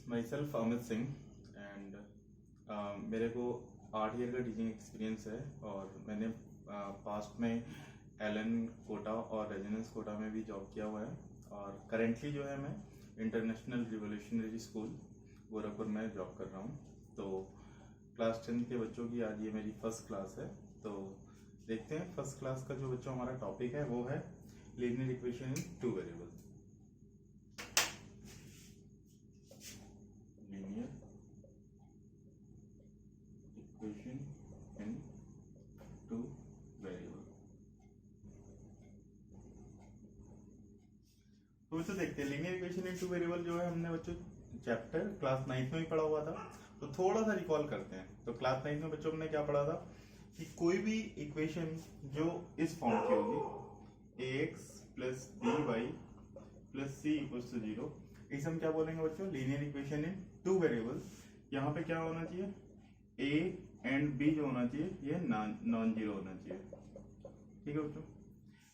My self Amit Singh and मेरे को 8 year का टीचिंग एक्सपीरियंस है और मैंने पास्ट में एलन कोटा और रेजिडेंस कोटा में भी जॉब किया हुआ है और करेंटली जो है मैं इंटरनेशनल रिवोल्यूशनरी स्कूल गोरखपुर में जॉब कर रहा हूँ। तो क्लास 10 के बच्चों की आज ये मेरी फर्स्ट क्लास है। तो देखते हैं फर्स्ट क्लास का जो बच्चों हमारा टॉपिक है वो है linear equation in 2 variable. Linear equation in 2 variable. तो बच्चों देखते हैं लीनियर इक्वेशन इन 2 वेरिएबल जो है हमने बच्चों चैप्टर क्लास 9 में भी पढ़ा हुआ था। तो थोड़ा सा रिकॉल करते हैं। तो क्लास 9 में बच्चों हमने क्या पढ़ा था कि कोई भी इक्वेशन जो इस फॉर्म की होगी ax plus by plus c equals to 0, इसे हम क्या बोलेंगे बच्चों? Linear equation in 2 variable. यहाँ पे क्या होना चाहिए? a एंड b जो होना चाहिए ये नॉन जीरो होना चाहिए। ठीक है बच्चों,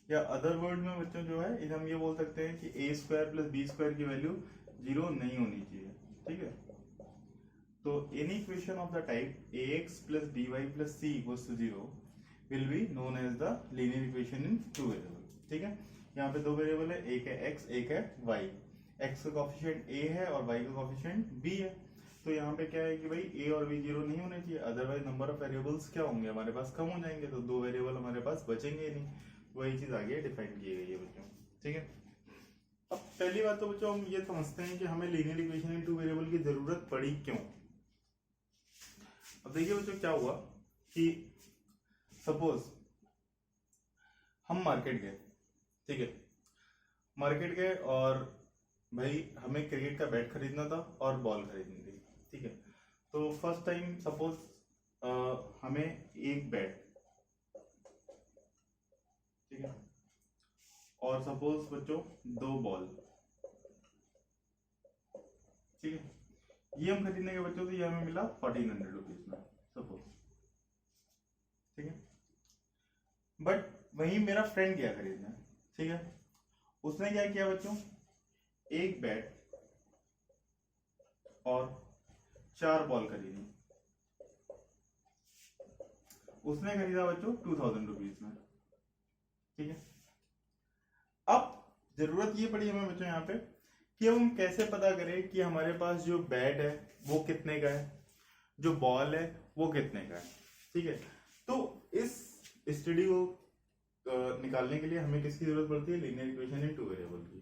या अदर वर्ड में बच्चों जो है इसे हम ये बोल सकते हैं कि a square plus b square की वैल्यू 0 नहीं होनी चाहिए। ठीक है, तो any equation of the type ax plus by plus c equals to 0 will be known as the linear equation in 2 variable. ठीक है, यहाँ पे 2 वेरिएबल है, एक है x एक है y। x का कोफिशिएंट a है और y का कोफिशिएंट b है। तो यहाँ पे क्या है कि भाई a और b 0 नहीं होने चाहिए, अदरवाइज नंबर ऑफ वेरिएबल्स क्या होंगे हमारे पास? कम हो जाएंगे, तो 2 वेरिएबल हमारे पास बचेंगे ही नहीं। वही चीज आगे डिफाइन की गई है बच्चों। ठीक है, अब पहली बात तो बच्चों हम ये समझते हैं कि हमें लीनियर इक्वेशन इन 2 वेरिएबल की जरूरत पड़ी क्यों। अब देखिए बच्चों क्या हुआ कि सपोज हम मार्केट गए। ठीक है, मार्केट गए और भाई हमें क्रिकेट का बैट खरीदना था और बॉल खरीदनी थी। ठीक है, तो फर्स्ट टाइम सपोज हमें एक बैट, ठीक है, और सपोज बच्चों 2 बॉल। ठीक है, ये हम खरीदने के बच्चों तो ये हमें मिला 1400 रुपीज में सपोज। ठीक है, बट वही मेरा फ्रेंड गया खरीदने। ठीक है, उसने क्या किया बच्चों? एक बैट और 4 बॉल खरीदी। उसने खरीदा बच्चों 2000 रुपीज में। ठीक है, अब जरूरत ये पड़ी हमें बच्चों यहाँ पे कि हम कैसे पता करें कि हमारे पास जो बैट है वो कितने का है, जो बॉल है वो कितने का है। ठीक है, तो इस स्टडी को निकालने के लिए हमें किसकी जरूरत पड़ती है? लीनियर इक्वेशन इन 2 वेरिएबल की।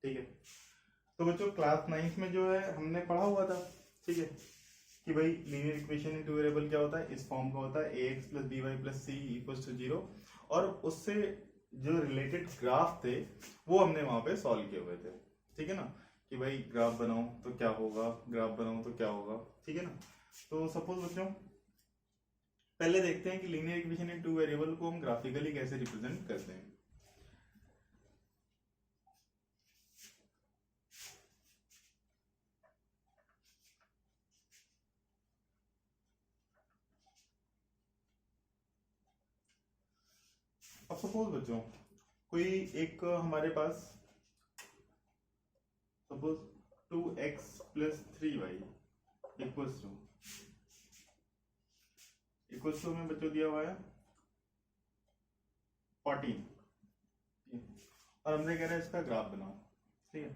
ठीक है, तो बच्चों क्लास 9 में जो है हमने पढ़ा हुआ था। ठीक है, कि भाई लीनियर इक्वेशन इन 2 वेरिएबल क्या होता है? इस फॉर्म का होता है ax plus by plus c equals to 0, और उससे जो रिलेटेड ग्राफ थे वो हमने वहां पे सॉल्व किए हुए थे। ठीक है ना, कि भाई ग्राफ बनाओ तो क्या होगा, ग्राफ बनाओ तो क्या होगा। ठीक है ना, तो सपोज बच्चों पहले देखते हैं कि लीनियर इक्वेशन इन 2 वेरिएबल को हम ग्राफिकली कैसे रिप्रेजेंट करते हैं। अब सपोज बच्चों कोई एक हमारे पास suppose 2x plus 3y equals to में बच्चों दिया हुआ है 14, और हमने कह रहा है इसका ग्राफ बनाओ। ठीक है,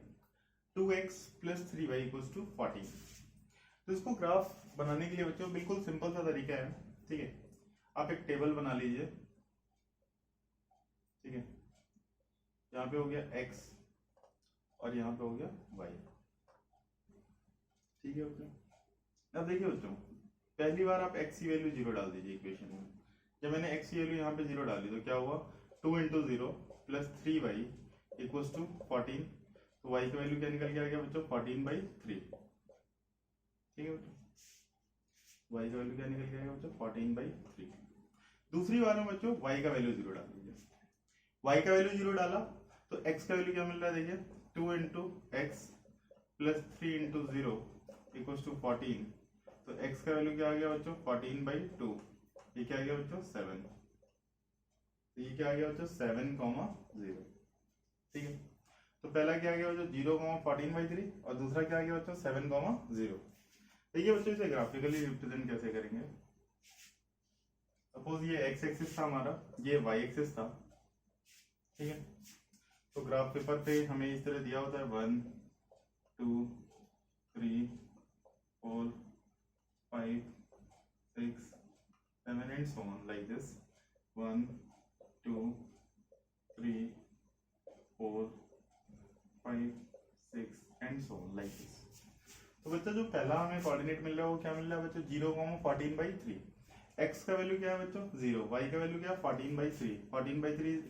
2x plus 3y equals to 14। तो इसको ग्राफ बनाने के लिए बच्चों बिल्कुल सिंपल सा तरीका है। ठीक है, आप एक टेबल बना लीजिए। ठीक है, यहाँ पे हो गया x और यहाँ पे हो गया y। ठीक है बच्चों, अब देखिए बच्चों पहली बार आप x की वैल्यू 0 डाल दीजिए इक्वेशन में। जब मैंने x की वैल्यू यहाँ पे 0 डाली तो क्या हुआ? 2 into 0 plus 3y equals to 14। तो y की वैल्यू क्या निकल के आ गया बच्चों? 14/3। ठीक है बच्चों, y का वैल्यू क्या निकल के आएगा बच्चों? 14/3। दूसरी बार में बच्चों y का वैल्यू 0 डाल दीजिए। y का वैल्यू 0 डाला तो x का वैल्यू क्या मिल रहा है? देखिए 2 into x plus 3 into 0 equals to 14। तो x का वैल्यू क्या आ गया बच्चों? 14/2। ये क्या आ गया बच्चों? 7। तो ये क्या आ गया बच्चों? 7,0। ठीक है, तो पहला क्या आ गया बच्चों 0,14/3 और दूसरा क्या आ गया बच्चों 7,0। देखिए बच्चों इसे ग्राफिकली रिप्रेजेंट कैसे करेंगे। सपोज ये एक्स एक्सिस था हमारा, ये वाई एक्सिस था, ठीक है। तो ग्राफ पेपर पे हमें इस तरह दिया होता है 1 2 3 4 5 6 7 and so on like this 1 2 3 4 5 6 and so on like this। तो बच्चा जो पहला हमें कोऑर्डिनेट मिल रहा है वो क्या मिल रहा है बच्चों 0,14/3। एक्स का वैल्यू क्या है बच्चों 0, वाई का वैल्यू क्या है 14/3। 14/3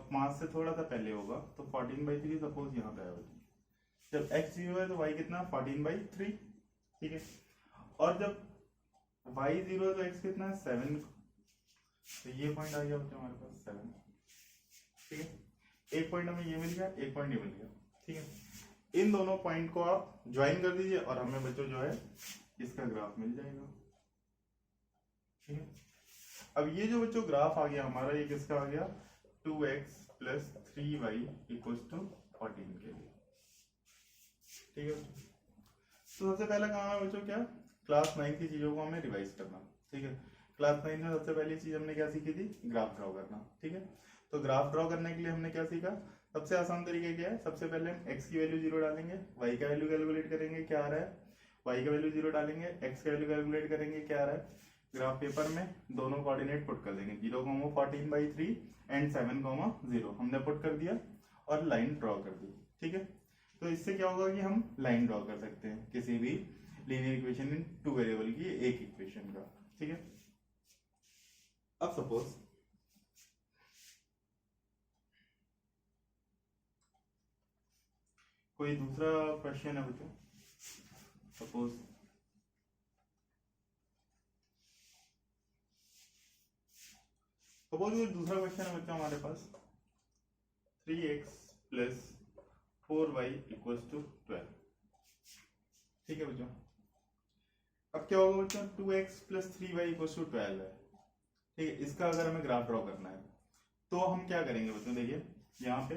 5 से थोड़ा सा पहले होगा, तो 14/3 सपोज यहाँ पे है बच्चों। जब x 0 है तो y कितना 14/3, ठीक है। और जब y 0 है तो x कितना है 7, तो ये पॉइंट आ गया बच्चों हमारे पास 7, ठीक है। एक पॉइंट हमें ये मिल गया, एक पॉइंट ये मिल गया, ठीक है। इन दोनों पॉइंट को आप ज्वाइन कर दीजिए और हमें बच्चों जो है इसका ग्राफ मिल जाएगा, ठीक है। अब ये जो बच्चों ग्राफ आ गया हमारा, ये किसका आ गया 2x + 3y = 14 के लिए, ठीक है। तो सबसे पहला काम है बच्चों क्या क्लास 9 की चीजों को हमें रिवाइज करना, ठीक है। क्लास 9 में सबसे पहली चीज हमने क्या सीखी थी, ग्राफ ड्रॉ करना, ठीक है। तो ग्राफ ड्रॉ करने के लिए हमने क्या सीखा, सबसे आसान तरीका क्या है, सबसे पहले हम x की वैल्यू 0 डालेंगे, y का वैल्यू कैलकुलेट करेंगे क्या आ रहा है, y का वैल्यू 0 डालेंगे, x का वैल्यू कैलकुलेट करेंगे क्या आ रहा है। ग्राफ पेपर में दोनों कोऑर्डिनेट पुट कर देंगे 0,14/3 एंड 7,0 हमने पुट कर दिया और लाइन ड्रॉ कर दी, ठीक है। तो इससे क्या होगा कि हम लाइन ड्रॉ कर सकते हैं किसी भी लीनियर इक्वेशन इन 2 वेरिएबल की एक इक्वेशन का, ठीक है। अब सपोज कोई दूसरा क्वेश्चन है बच्चों, सपोज कोई दूसरा क्वेश्चन है बच्चों हमारे पास 3x + 4y = 12, ठीक है बच्चों। अब क्या होगा बच्चों 2x + 3y = 12 है, ठीक है। इसका अगर हमें ग्राफ ड्रॉ करना है तो हम क्या करेंगे बच्चों, देखिए यहाँ पे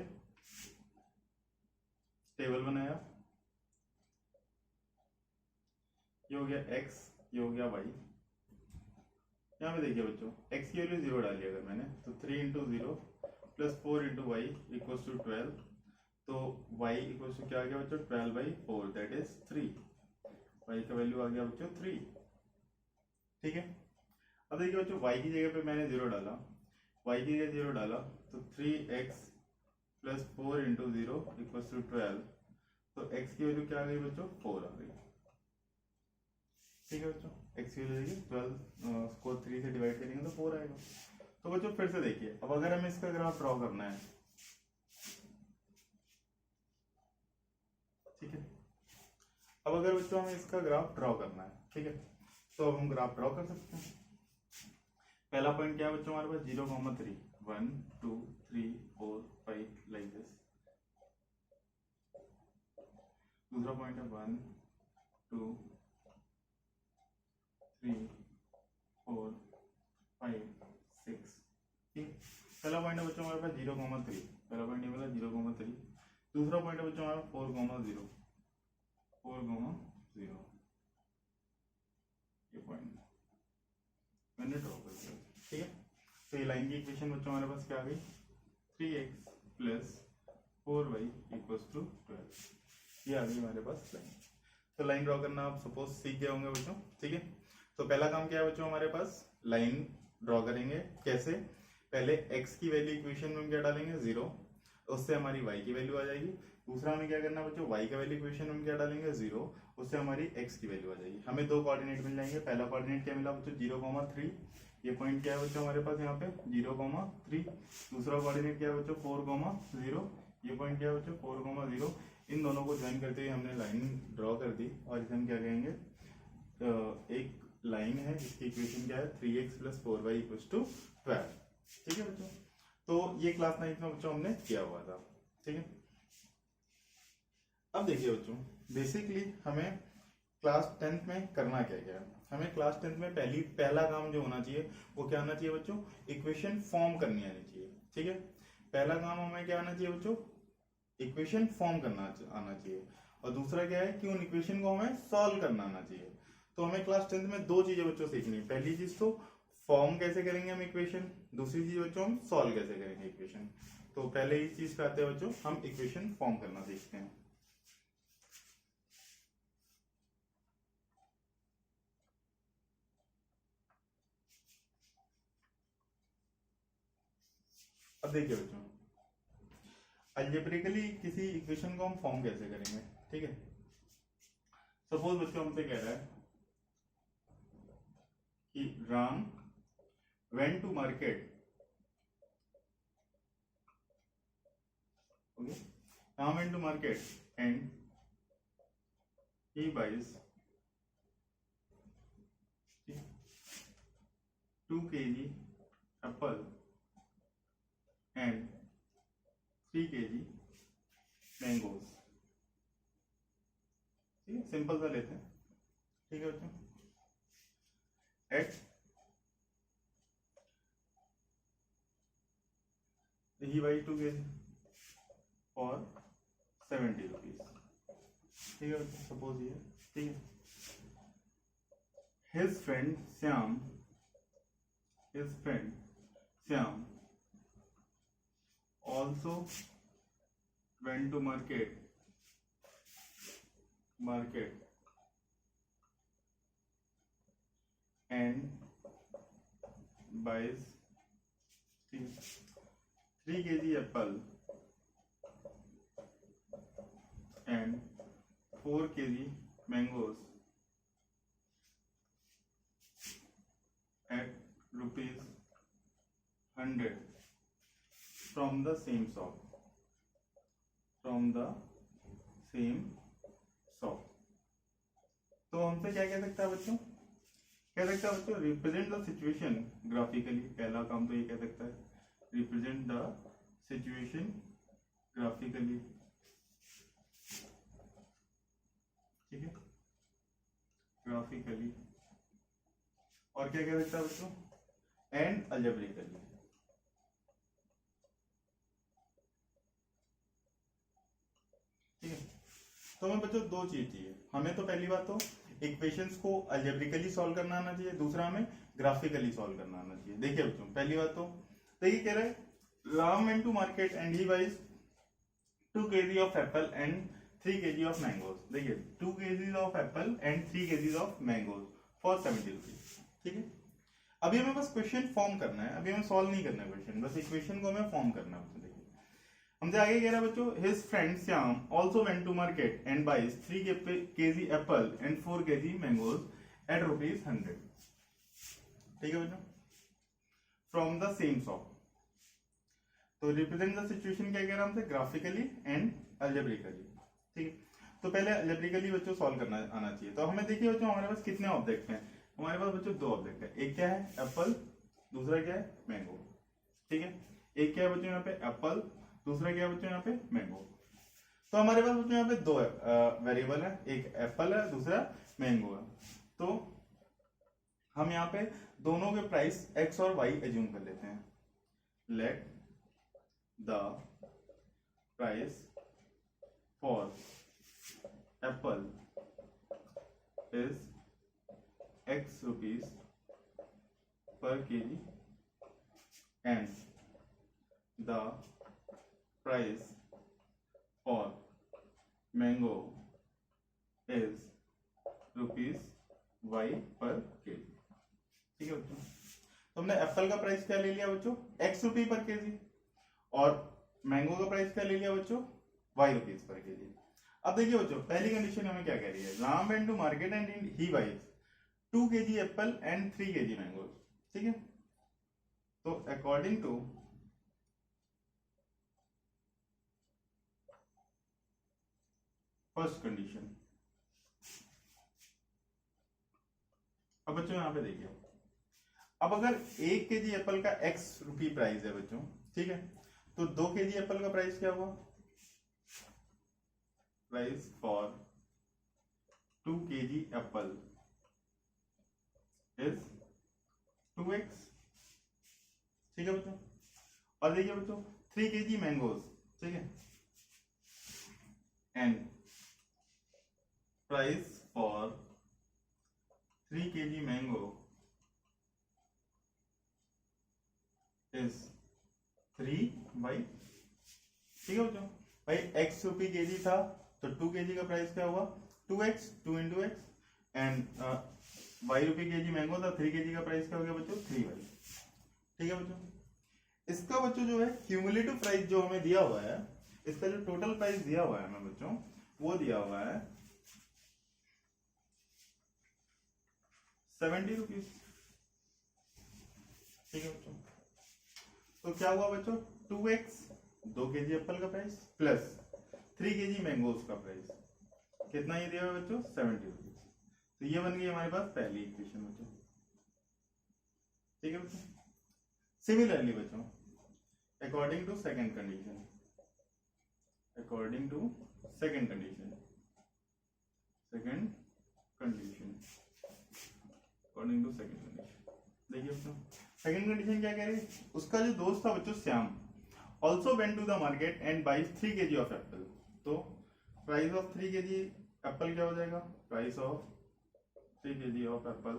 टेबल बनाया, ये हो गया x, ये हो गया y। यहाँ पे देखिए बच्चों x की वैल्यू 0 डाली अगर मैंने, तो 3 × 0 + 4 × y = 12, तो y = क्या आ गया बच्चों 12/4 दैट इज 3। y का वैल्यू आ गया बच्चों 3, ठीक है। अब देखिए बच्चों y की जगह पे मैंने 0 डाला, y की जगह 0 डाला, तो 3x + 4 × 0 = 12, तो x की वैल्यू क्या आ गई बच्चों 4 आ गई, ठीक है बच्चों। x की वैल्यू देखिए 12 को 3 से डिवाइड करेंगे तो 4 आएगा। तो बच्चों फिर से देखिए, अब अगर हमें इसका ग्राफ ड्रॉ करना है, ठीक है। अब अगर बच्चों हमें इसका ग्राफ ड्रॉ करना है, ठीक है, तो अब हम ग्राफ ड्रॉ कर सकते हैं। पहला पॉइंट क्या है बच्चों हमारे पास 0,3 1 2 3 4 5 लाइक दिस। दूसरा पॉइंट है 1 2 3 4 5 6, ठीक। पहला पॉइंट है बच्चों हमारे पास 0,3, पहला पॉइंट ये वाला 0,3। दूसरा पॉइंट है बच्चों हमारा 4,0 4,0, ये पॉइंट मैंने ड्रॉ कर दिया, ठीक है। तो ये लाइन की इक्वेशन बच्चों हमारे पास क्या आ गई 3x + 4y = 12, ये आ गई हमारे पास लाइन। तो लाइन ड्रॉ करना आप सपोज सीख गए होंगे बच्चों, ठीक है। तो पहला काम क्या है बच्चों हमारे पास, लाइन ड्रॉ करेंगे कैसे, पहले x की वैल्यू इक्वेशन में क्या डालेंगे 0, उससे हमारी y की वैल्यू आ जाएगी। दूसरा हमें क्या करना है बच्चों, y का वैल्यू इक्वेशन में क्या डालेंगे 0, उससे हमारी x की वैल्यू आ जाएगी। हमें दो कोऑर्डिनेट मिल जाएंगे, पहला कोऑर्डिनेट क्या मिला बच्चों 0,3, ये पॉइंट क्या है बच्चों हमारे पास यहाँ पे 0,3। दूसरा कोऑर्डिनेट क्या है बच्चों 4,0, ये पॉइंट क्या है बच्चों 4,0। इन दोनों को ज्वाइन करते हुए हमने लाइन ड्रॉ कर दी और इसे हम क्या कहेंगे, एक लाइन है जिसकी इक्वेशन क्या है 3x + 4y = 12, ठीक है बच्चों। तो ये क्लास 9 में बच्चों हमने किया हुआ था, ठीक है। अब देखिए बच्चों बेसिकली हमें क्लास 10th में करना क्या क्या है। हमें क्लास 10th में पहला काम जो होना चाहिए वो क्या आना चाहिए बच्चों, इक्वेशन फॉर्म करनी आनी चाहिए, ठीक है। पहला काम हमें क्या आना चाहिए बच्चों, इक्वेशन फॉर्म करना आना चाहिए, और दूसरा क्या है कि उन इक्वेशन को हमें सॉल्व करना आना चाहिए। तो हमें क्लास 10th में दो चीजें बच्चों सीखनी है। पहली चीज तो फॉर्म कैसे करेंगे हम इक्वेशन, दूसरी चीज बच्चों हम सॉल्व कैसे करेंगे इक्वेशन। तो पहले इस चीज करते हैं बच्चों, हम इक्वेशन फॉर्म करना सीखते हैं। अब देखिए बच्चों, अलजेब्रिकली किसी इक्वेशन को हम फॉर्म कैसे करेंगे, ठीक है। सपोज बच्चों हमसे कह रहा है कि Ram went to market, okay, Ram went to market and he buys 2 kg apple and 3 kg mangoes. ठीक है, सिंपल सा लेते हैं, ठीक है बच्चों। At he buy 2 kg for 70 rupees, ठीक है बच्चों, सपोज ये, ठीक है। His friend Shyam also went to market and buys 3 kg apple and 4 kg mangoes at rupees 100 from the same shop, तो हमसे क्या कह सकता है बच्चों, कह सकता है बच्चों रिप्रेजेंट द सिचुएशन ग्राफिकली। पहला काम तो ये कह सकता है रिप्रेजेंट द सिचुएशन ग्राफिकली, ठीक है, ग्राफिकली। और क्या कह सकता है बच्चों, एंड अलजेब्रिकली। ठीक है, तो हमें बच्चों दो चीज चाहिए। हमें तो पहली बात तो इक्वेशंस को अलजेब्रिकली सॉल्व करना आना चाहिए, दूसरा हमें ग्राफिकली सॉल्व करना आना चाहिए। देखिए बच्चों, पहली बात तो देखिए कह रहे हैं Ram went to market and he buys 2 kg of apple and 3 kg of mangoes. देखिए 2 kg of apple and 3 kg of mangoes for 70 rupees, ठीक है। अभी हमें बस क्वेश्चन फॉर्म करना है, अभी हमें सॉल्व नहीं करना है क्वेश्चन, बस इक्वेशन को हमें फॉर्म करना है। देखिए हमसे आगे कह रहा है बच्चों his friend Shyam also went to market and buys 3 kg apple and 4 kg mangoes at rupees 100, ठीक है बच्चों, फ्रॉम द सेम शॉप। तो रिप्रेजेंट द सिचुएशन क्या कह रहा है हमसे, ग्राफिकली एंड अलजेब्रिकली, ठीक है। तो पहले अलजेब्रिकली बच्चों सॉल्व करना आना चाहिए। तो हमें देखिए बच्चों हमारे पास कितने ऑब्जेक्ट हैं, हमारे पास बच्चों दो ऑब्जेक्ट है, एक क्या है एप्पल, दूसरा क्या है मैंगो, ठीक है। एक क्या है बच्चों यहाँ पे एप्पल, दूसरा क्या है बच्चों यहाँ पे मैंगो। तो हमारे पास बच्चों यहाँ पे दो वेरिएबल है, एक एप्पल है, दूसरा मैंगो है। तो हम यहाँ पे दोनों के प्राइस एक्स और वाई एज्यूम कर लेते हैं। Let the price for Apple is x rupees per kg and the price for mango is rupees y per kg, ठीक है बच्चों। तो हमने एप्पल का प्राइस क्या ले लिया बच्चों, x रुपी पर केजी, और मैंगो का प्राइस क्या ले लिया बच्चों, y रुपीज पर केजी। अब देखिए बच्चों पहली कंडीशन हमें क्या कह रही है, Ram went to market and he buys 2 kg apple and 3 kg mango, ठीक है। तो अकॉर्डिंग टू फर्स्ट कंडीशन, अब बच्चों यहां पे देखिए, अब अगर 1 kg एप्पल का x रुपी प्राइस है बच्चों, ठीक है, तो 2 kg एप्पल का प्राइस क्या हुआ, price for 2 kg Apple is 2x, ठीक है बच्चों। और देखिए बच्चों 3 kg मैंगोज, ठीक है, and price for 3 kg mango is 3/, ठीक है बच्चों। भाई x रुपये केजी था तो 2 kg का प्राइस क्या हुआ 2x, 2 into x, and y रुपये केजी मैंगो था 3 kg का प्राइस क्या हो गया बच्चों 3y, ठीक है बच्चों। इसका बच्चों जो है क्यूमुलेटिव प्राइस जो हमें दिया हुआ है, इसका जो टोटल प्राइस दिया हुआ है हमें बच्चों, वो दिया हुआ है 70 रुपीज, ठीक है बच्चों। तो क्या हुआ बच्चों 2x 2 kg एप्पल का प्राइस प्लस 3 kg मैंगोज का प्राइस, कितना ये दिया हुआ बच्चों 70 रुपीज। तो ये बन गई हमारे पास पहली इक्वेशन बच्चों, ठीक है बच्चों। सिमिलरली बच्चों according to second condition, according to second condition, second condition, according to second condition, देखिए बच्चों सेकंड कंडीशन क्या कह रही है, उसका जो दोस्त था बच्चों Shyam also went to the market and buys 3 kg of apple. तो प्राइस ऑफ 3 kg एप्पल क्या हो जाएगा, price of 3 kg of apple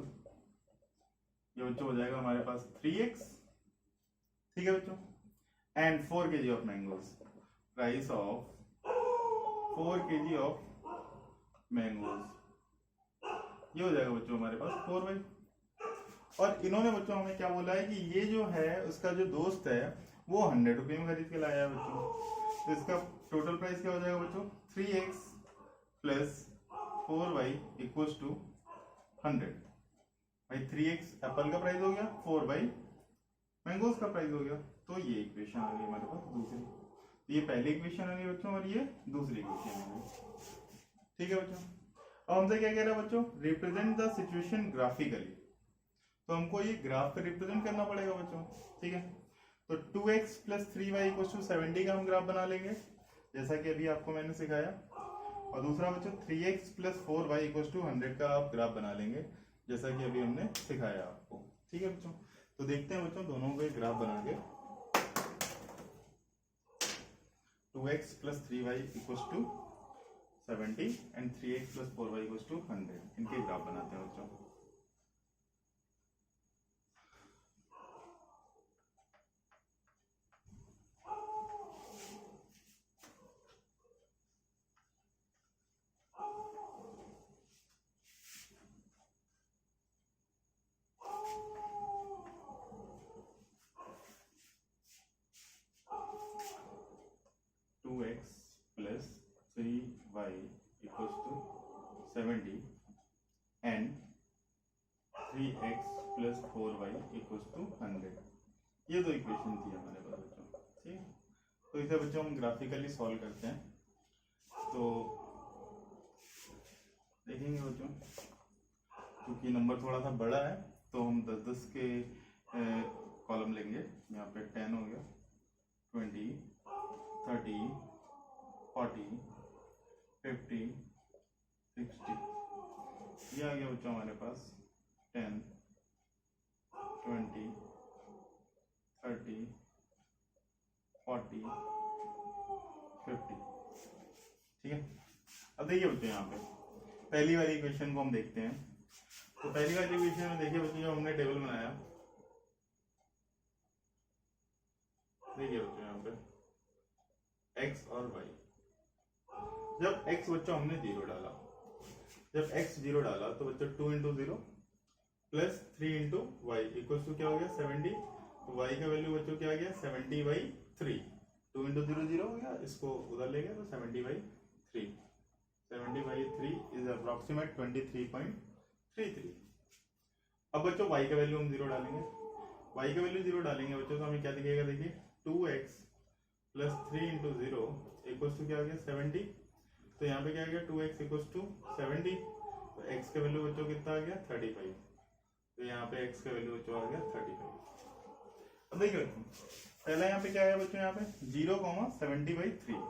ये बच्चों हो जाएगा हमारे पास 3x, ठीक है बच्चों, and 4 kg of mangoes, price of 4 kg of mangoes ये हो जाएगा बच्चों हमारे पास 4/। और इन्होंने बच्चों हमें क्या बोला है कि ये जो है उसका जो दोस्त है वो 100 रुपये में खरीद के लाया है बच्चों। तो इसका टोटल प्राइस क्या हो जाएगा बच्चों 3x plus 4y equals to 100। भाई 3x एप्पल का प्राइस हो गया, 4y मैंगोज का प्राइस हो गया। तो ये इक्वेशन आ गई हमारे पास दूसरी, ये पहली इक्वेशन आ गई बच्चों और ये दूसरी इक्वेशन आ गई, ठीक है बच्चों। अब हमसे क्या कह रहा है बच्चों, रिप्रेजेंट द सिचुएशन ग्राफिकली। तो हमको ये ग्राफ पे रिप्रेजेंट करना पड़ेगा बच्चों, ठीक है। तो 2x plus 3y equal to 70 का हम ग्राफ बना लेंगे जैसा कि अभी आपको मैंने सिखाया। और दूसरा बच्चों 3x plus 4y equal to 100 का आप ग्राफ बना लेंगे जैसा कि अभी हमने सिखाया आपको, ठीक है बच्चों। तो देखते हैं बच्चों दोनों को ग्राफ बना के, 2x plus 3y equal to 70 and 3x plus 4y equal to 100, इनके ग्राफ बनाते हैं बच्चों। 2x plus 3y equals to 70 and 3x plus 4y equals to 100। ये दो इक्वेशन थी हमारे पास बच्चों, ठीक है। तो इसे बच्चों हम ग्राफिकली सॉल्व करते हैं। तो देखेंगे बच्चों क्योंकि नंबर थोड़ा सा बड़ा है तो हम 10-10 के कॉलम लेंगे। यहाँ पे 10 हो गया, 20, 30, 40, 50, 60, ये आ गया बच्चों हमारे पास 10, 20, 30, 40, 50, ठीक है। अब देखिए बच्चों यहाँ पे पहली वाली इक्वेशन को हम देखते हैं। तो पहली वाली इक्वेशन में देखिए बच्चों जो हमने टेबल बनाया, देखिए बच्चों यहाँ पे x और y। जब x बच्चों हमने 0 डाला, जब x 0 डाला तो बच्चों 2 into 0 plus 3 into y equal to क्या हो गया 70। तो y का वैल्यू बच्चों क्या आ गया 70/3। 2 into 0 0 हो गया, इसको उधर ले गया तो 70/3। 70/3 इज अप्रोक्सीमेट 23.33। अब बच्चों y का वैल्यू हम 0 डालेंगे, y का वैल्यू 0 डालेंगे बच्चों तो हमें क्या दिखेगा, देखिए 2x plus 3 into 0 equals to क्या आ गया 70। तो यहाँ पे क्या आ गया 2x इक्वल्स टू 70। तो x का वैल्यू बच्चों कितना आ गया 35। तो यहाँ पे x का वैल्यू बच्चों आ गया 35। अब देखिए पहला यहाँ पे क्या आया बच्चों, यहाँ पे 0,70/3।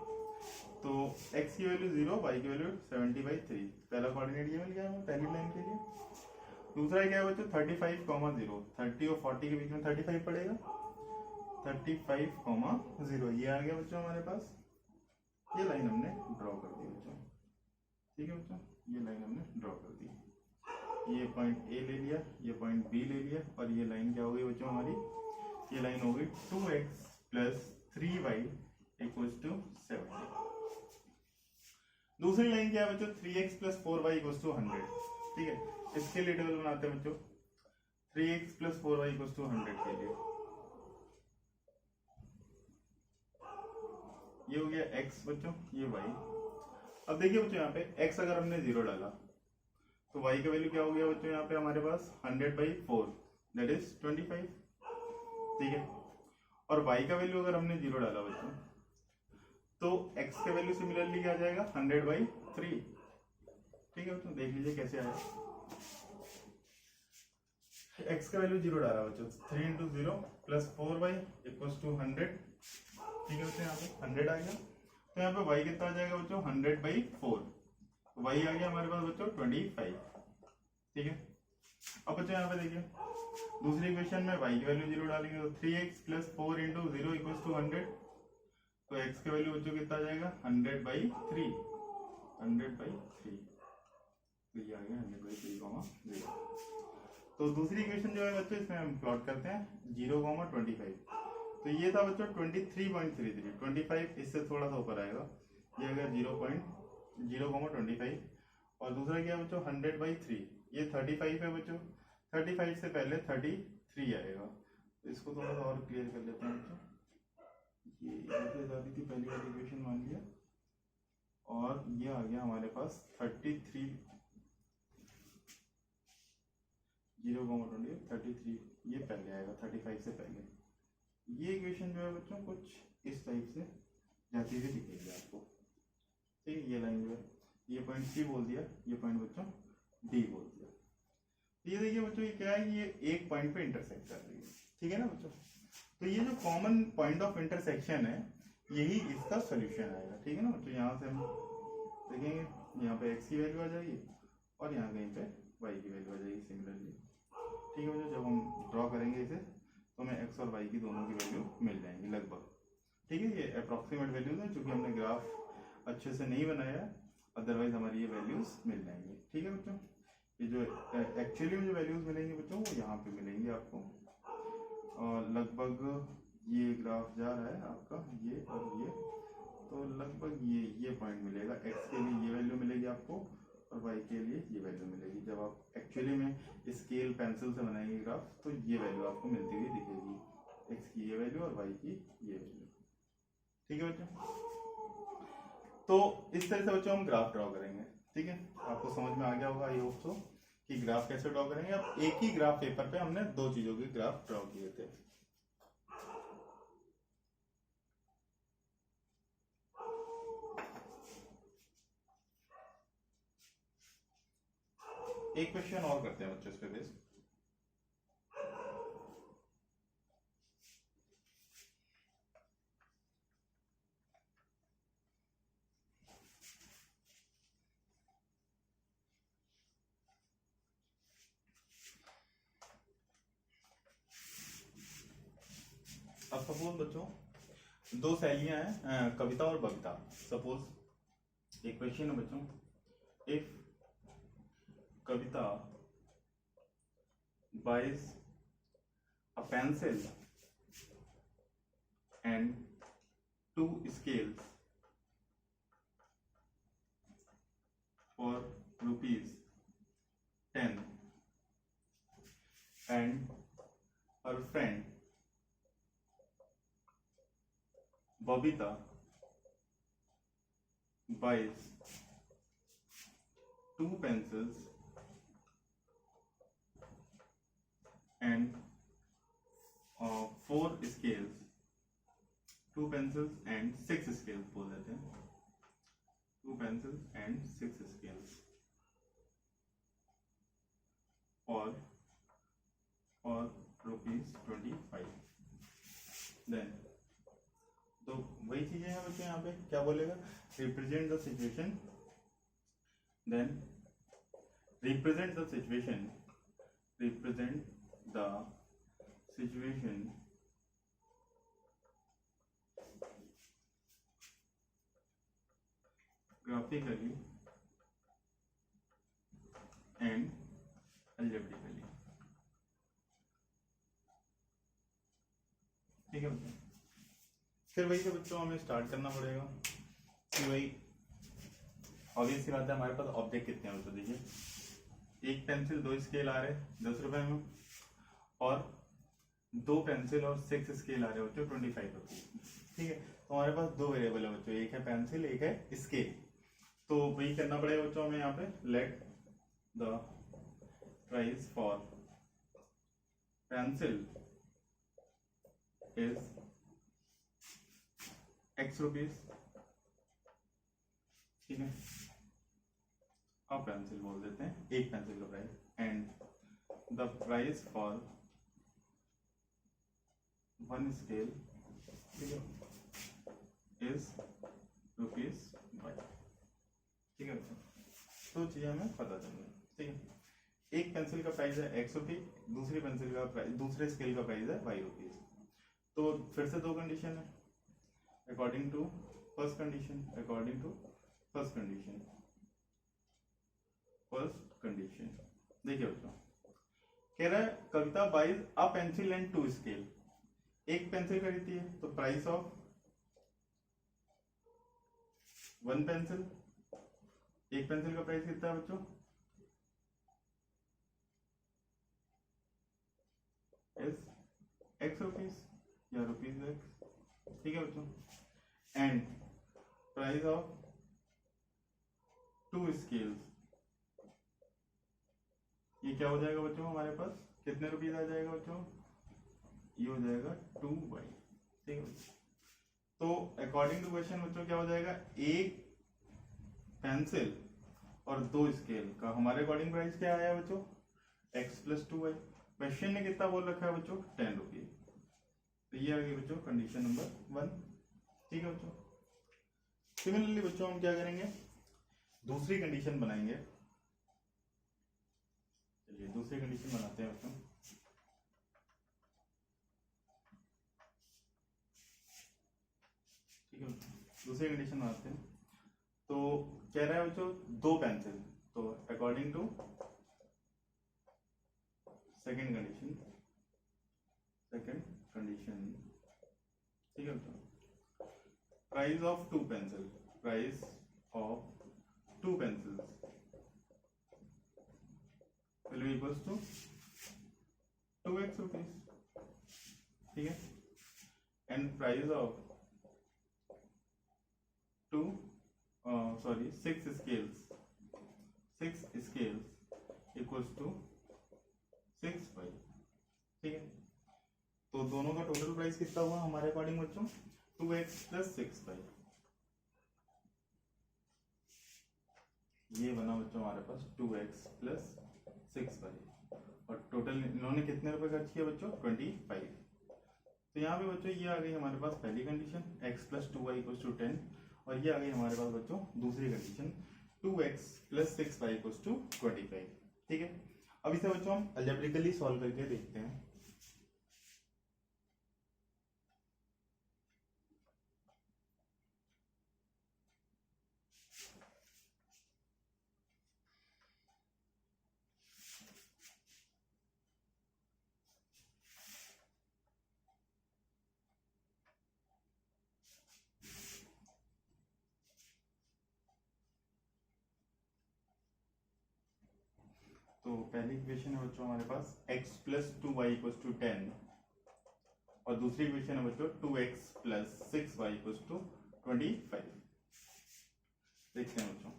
तो x की वैल्यू 0, y की वैल्यू 70/3। पहला कोऑर्डिनेट ये मिल गया हमें पहली लाइन के लिए। दूसरा क्या है बच्चों 35,0। 30 और 40 के बीच में 35 पड़ेगा, 35,0 ये आ गया बच्चों हमारे पास। ये लाइन हमने ड्रॉ कर दी बच्चों, ठीक है बच्चों, ये लाइन हमने ड्रॉ कर दी, ये पॉइंट ए ले लिया, ये पॉइंट बी ले लिया, और ये लाइन क्या हो गई बच्चों हमारी, ये लाइन हो गई 2x plus 3y equals to 70। दूसरी लाइन क्या है बच्चों, 3x plus 4y equals to 100, ठीक है, इसके लिए टेबल बनाते हैं बच्चों, 3x plus 4y equals to 100 के लिए ये हो गया x बच्चों, ये y। अब देखिए बच्चों यहाँ पे x अगर हमने 0 डाला तो y का वैल्यू क्या हो गया बच्चों, यहाँ पे हमारे पास 100/4 दैट इज 25, ठीक है, और y का वैल्यू अगर हमने 0 डाला बच्चों तो x का वैल्यू सिमिलरली क्या आ जाएगा 100/3, ठीक है बच्चों, देख लीजिए कैसे आया, x का वैल्यू 0 डाला बच्चों, 3 into 0 plus 4y equals to 100, ठीक है बच्चों, यहाँ पे 100 आ गया, तो यहाँ पे y कितना आ जाएगा बच्चों 100/4, y आ गया हमारे पास बच्चों 25, ठीक है। अब बच्चों यहाँ पे देखिए दूसरी इक्वेशन में y की वैल्यू 0 डालेंगे तो 3x plus 4 into 0 equals to 100, तो x का वैल्यू बच्चों कितना आ जाएगा 100/3, तो ये आ गया 100/3, 0। तो दूसरी इक्वेशन जो है बच्चों इसमें हम प्लॉट करते हैं 0,25, तो ये था बच्चों 23.33, 25 इससे थोड़ा सा ऊपर आएगा, ये आ गया 0.25, और दूसरा क्या बच्चों 100/3, ये 35 है बच्चों, 35 से पहले 33 आएगा, तो इसको थोड़ा सा और क्लियर कर लेते हैं बच्चों, ये यहाँ पे जाती थी पहली वाली इक्वेशन मान लिया, और ये आ गया हमारे पास 33, 0,33, ये पहले आएगा 35 से पहले। ये इक्वेशन जो है बच्चों कुछ इस टाइप से जाती हुई दिखेगी आपको, ठीक है, ये लाइन जो है ये पॉइंट सी बोल दिया, ये पॉइंट बच्चों डी बोल दिया, ये देखिए बच्चों ये क्या है, ये एक पॉइंट पे इंटरसेक्ट कर रही है, ठीक है ना बच्चों, तो ये जो कॉमन पॉइंट ऑफ इंटरसेक्शन है यही इसका सोल्यूशन आएगा, ठीक है ना बच्चों। यहाँ से हम देखेंगे यहाँ पे x की वैल्यू आ जाएगी और यहाँ कहीं पे y की वैल्यू आ जाएगी सिमिलरली, ठीक है बच्चों, जब हम ड्रॉ करेंगे इसे तो हमें x और y की दोनों की वैल्यू मिल जाएंगी लगभग, ठीक है, ये अप्रॉक्सीमेट वैल्यूज है क्योंकि हमने ग्राफ अच्छे से नहीं बनाया है, अदरवाइज हमारी ये वैल्यूज मिल जाएंगी, ठीक है बच्चों। ये जो एक्चुअली में जो वैल्यूज मिलेंगी बच्चों वो यहाँ पे मिलेंगी आपको, और लगभग ये ग्राफ जा रहा है आपका ये और ये, तो लगभग ये पॉइंट मिलेगा, x के लिए ये वैल्यू मिलेगी आपको और y के लिए ये वैल्यू मिलेगी। जब आप एक्चुअली में स्केल पेंसिल से बनाएंगे ग्राफ तो ये वैल्यू आपको मिलती हुई दिखेगी, x की ये वैल्यू और y की ये वैल्यू, ठीक है बच्चों। तो इस तरह से बच्चों हम ग्राफ ड्रॉ करेंगे, ठीक है, आपको समझ में आ गया होगा आई होप सो कि ग्राफ कैसे ड्रॉ करेंगे। अब एक ही ग्राफ पेपर पे हमने दो चीजों के ग्राफ ड्रॉ किए थे, एक क्वेश्चन और करते हैं बच्चों इस पे बेस। अब सपोज बच्चों दो सहेलियां हैं कविता और बबीता, सपोज एक क्वेश्चन है बच्चों, if Kavita buys a pencil and 2 scales for ₹10 and her friend Babita buys 2 pencils and 4 scales, 2 pencils and 6 scales बोल देते हैं, 2 pencils and 6 scales और ₹25। देन तो वही चीजें हैं बच्चे, यहाँ पे क्या बोलेगा, represent the situation, then represent the situation graphically and algebraically. ठीक है बच्चों, फिर वही से बच्चों हमें स्टार्ट करना पड़ेगा कि भाई ऑब्वियस सी बात है, हमारे पास ऑब्जेक्ट कितने हैं बच्चों। देखिए, एक पेंसिल 2 स्केल आ रहे हैं 10 रुपए में, और 2 पेंसिल और 6 स्केल आ रहे हैं बच्चों 25 रुपीज। ठीक है, तो हमारे पास 2 वेरिएबल है बच्चों, एक है पेंसिल एक है स्केल। तो वही करना पड़ेगा बच्चों हमें यहाँ पे, let the price for pencil is X rupees. ठीक है, अब पेंसिल बोल देते हैं, एक पेंसिल का price, and the price for 1 scale, ठीक है, इज ₹5। ठीक है, तो चीजें हमें पता चल गई। ठीक है, एक पेंसिल का प्राइस है X रुपये, दूसरी पेंसिल का प्राइस, दूसरे स्केल का प्राइस है Y रुपीज। तो फिर से 2 कंडीशन है, according to first condition, according to first condition, first condition. देखिए बच्चों, कह रहा है Kavita buys a pencil and 2 scale. एक पेंसिल खरीदती है तो प्राइस ऑफ 1 पेंसिल, एक पेंसिल का प्राइस कितना है बच्चों, इज X रुपीज या ₹X। ठीक है बच्चों, एंड प्राइस ऑफ 2 स्केल्स, ये क्या हो जाएगा बच्चों हमारे पास, कितने रुपीज आ जाएगा बच्चों, ये हो जाएगा 2Y। ठीक है बच्चों, तो अकॉर्डिंग टू क्वेश्चन बच्चों क्या हो जाएगा, एक पेंसिल और 2 स्केल का हमारे अकॉर्डिंग प्राइस क्या आया बच्चों, X + 2Y। क्वेश्चन ने कितना बोल रखा है बच्चों, 10 रुपीज। तो ये आ गई बच्चों कंडीशन नंबर 1। ठीक है बच्चों, सिमिलरली बच्चों हम क्या करेंगे, दूसरी कंडीशन बनाएंगे। चलिए दूसरी कंडीशन बनाते हैं बच्चों। ठीक है, दूसरी कंडीशन बनाते हैं। तो कह रहा है बच्चों 2 पेंसिल, तो अकॉर्डिंग टू सेकेंड कंडीशन, ठीक है बच्चों, price of 2 pencil, price of 2 pencils will be equals to 2X rupees. ठीक है, and price of 6 scales equals to 6Y। ठीक है, तो दोनों का टोटल प्राइस कितना हुआ हमारे अकॉर्डिंग बच्चों, 2X + 6Y। ये बना बच्चों हमारे पास 2X + 6Y, और टोटल इन्होंने कितने रुपए खर्च किया बच्चों, 25। तो यहाँ पे बच्चों ये आ गई हमारे पास पहली कंडीशन, X + 2Y = 10, और ये आ गई हमारे पास बच्चों दूसरी कंडीशन, 2X + 6Y = 25। ठीक है, अब इसे बच्चों हम अलजेब्रिकली सॉल्व करके देखते हैं। तो पहली इक्वेशन है बच्चों हमारे पास X + 2Y = 10, और दूसरी इक्वेशन है बच्चों 2X + 6Y = 25। देखते हैं बच्चों,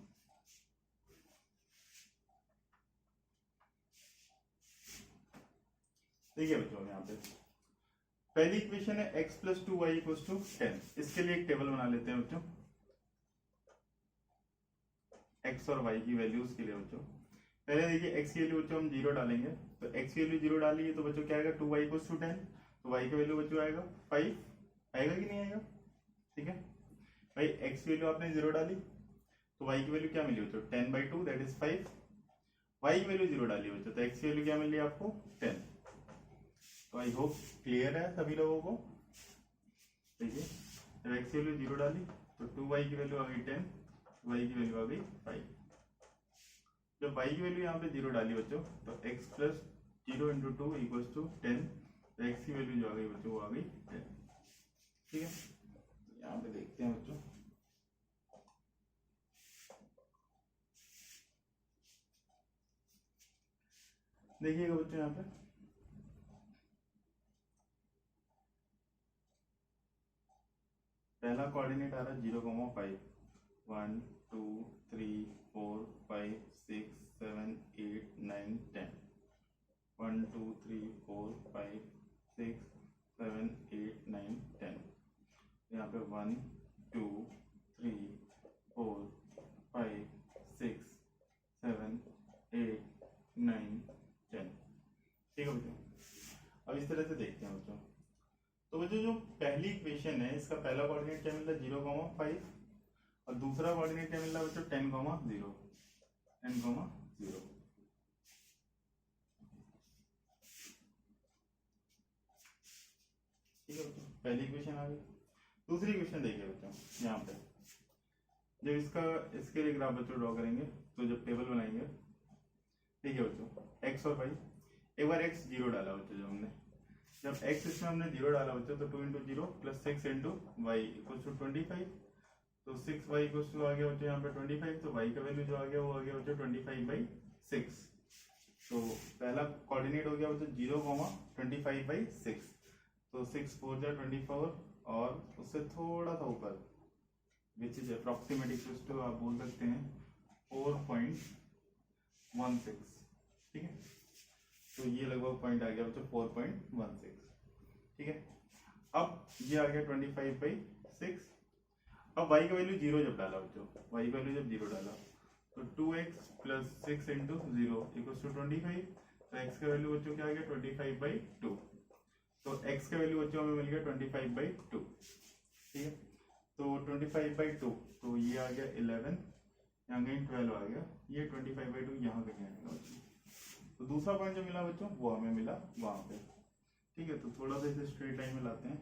देखिए बच्चों यहाँ पे पहली इक्वेशन है X + 2Y = 10। इसके लिए एक टेबल बना लेते हैं बच्चों, X और Y की वैल्यूज के लिए बच्चों। पहले देखिए X की वैल्यू बच्चों हम 0 डालेंगे, तो X की वैल्यू 0 डाली है तो बच्चों क्या आएगा, 2Y = 10, तो Y की वैल्यू बच्चों आएगा 5। आएगा कि नहीं आएगा, ठीक है भाई, X की वैल्यू आपने 0 डाली तो Y की वैल्यू क्या मिली बच्चों, 10/2 दैट इज 5। Y की वैल्यू 0 डाली बच्चों, तो X की वैल्यू क्या मिल रही है आपको, 10। तो आई होप क्लियर है सभी लोगों को। देखिए जब X की वैल्यू 0 डाली तो 2Y की वैल्यू आ गई 10, y की वैल्यू आ गई 5। जब y की वैल्यू यहाँ पे 0 डाली बच्चों तो x plus 0 into 2 equals to 10, तो x की वैल्यू जो आ गई बच्चों वो आ गई 10। ठीक है, यहाँ पे देखते हैं बच्चों, देखिएगा बच्चों यहाँ पे पहला कोऑर्डिनेट आ रहा है 0,5, 1 2 3 4 5 6 7 8 9 10, 1 2 3 4 5 6 7 8 9 10, यहाँ पे 1 2 3 4 5 6 7 8 9 10। ठीक है बच्चों, अब इस तरह से देखते हैं बच्चों। तो बच्चों जो पहली इक्वेशन है इसका पहला कोऑर्डिनेट क्या मिल रहा है 0,5 और दूसरा कोऑर्डिनेट क्या मिल रहा है बच्चों 10,0, 10,0। ठीक है बच्चों, पहली इक्वेशन आ गई। दूसरी इक्वेशन देखिए बच्चों, यहाँ पे जब इसके लिए ग्राफ बच्चों ड्रॉ करेंगे तो जब टेबल बनाएंगे, ठीक है बच्चों, x और y, एक बार x 0 डाला बच्चों, जब हमने x इसमें हमने 0 डाला बच्चों तो 2 into 0 plus 6 into y equal to 25, तो 6y इक्वल टू आ गया बच्चों यहाँ पे 25, तो y का वैल्यू जो आ गया वो आ गया बच्चों 25/6। तो पहला कोऑर्डिनेट हो गया बच्चों 0,25/6, तो 6 4 जा 24 और उससे थोड़ा सा ऊपर which is approximate equal to आप बोल सकते हैं 4.16। ठीक है, तो ये लगभग पॉइंट आ गया बच्चों 4.16। ठीक है, अब ये आ गया 25/6। अब y का वैल्यू 0 जब डाला बच्चों, y का वैल्यू जब 0 डाला तो 2x plus 6 into 0 equals to 25, तो x का वैल्यू बच्चों क्या आ गया 25/2, तो x का वैल्यू बच्चों हमें मिल गया 25/2। ठीक है, तो 25/2, तो ये आ गया 11, यहाँ कहीं 12 आ गया, ये 25/2 यहाँ कहीं आएगा बच्चों। तो दूसरा पॉइंट जो मिला बच्चों वो हमें मिला वहां पे। ठीक है, तो थोड़ा सा इसे स्ट्रेट लाइन में लाते हैं।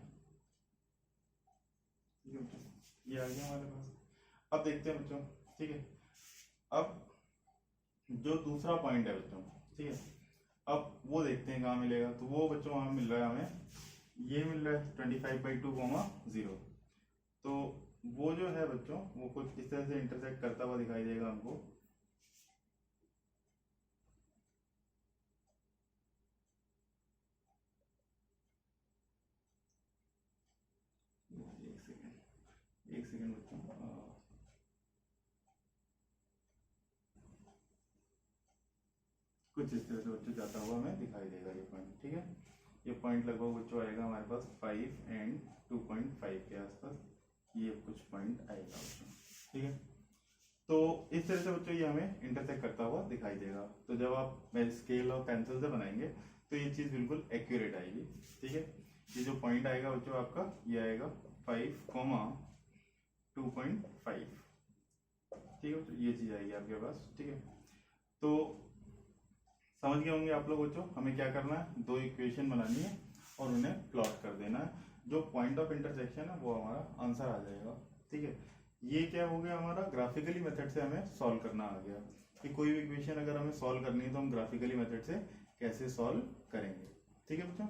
ठीक है बच्चों, ये आ गया हमारे पास। अब देखते हैं बच्चों, ठीक है, अब जो दूसरा पॉइंट है बच्चों, ठीक है, अब वो देखते हैं कहाँ मिलेगा। तो वो बच्चों वहां मिल रहा है हमें, ये मिल रहा है 25/2, 0। तो वो जो है बच्चों वो कुछ इस तरह से इंटरसेक्ट करता हुआ दिखाई देगा हमको। एक सेकेंड बच्चों, कुछ इस तरह से बच्चों जाता हुआ हमें दिखाई देगा ये पॉइंट। ठीक है, ये पॉइंट लगभग बच्चों आएगा हमारे पास 5 एंड 2.5 के आसपास, ये कुछ पॉइंट आएगा बच्चों। ठीक है, तो इस तरह से बच्चों ये हमें इंटरसेक्ट करता हुआ दिखाई देगा। तो जब आप स्केल और पेंसिल से बनाएंगे तो ये चीज बिल्कुल एक्यूरेट आएगी। ठीक है, ये जो पॉइंट आएगा बच्चों आपका ये आएगा 5,2.5। ठीक है बच्चों, ये चीज आएगी आपके पास। ठीक है, तो समझ गए होंगे आप लोग बच्चों हमें क्या करना है, दो इक्वेशन बनानी है और उन्हें प्लॉट कर देना है। जो पॉइंट ऑफ इंटरसेक्शन है वो हमारा आंसर आ जाएगा। ठीक है, ये क्या हो गया हमारा ग्राफिकली मेथड से हमें सॉल्व करना आ गया कि कोई भी इक्वेशन अगर हमें सॉल्व करनी है तो हम ग्राफिकली मेथड से कैसे सॉल्व करेंगे। ठीक है बच्चों।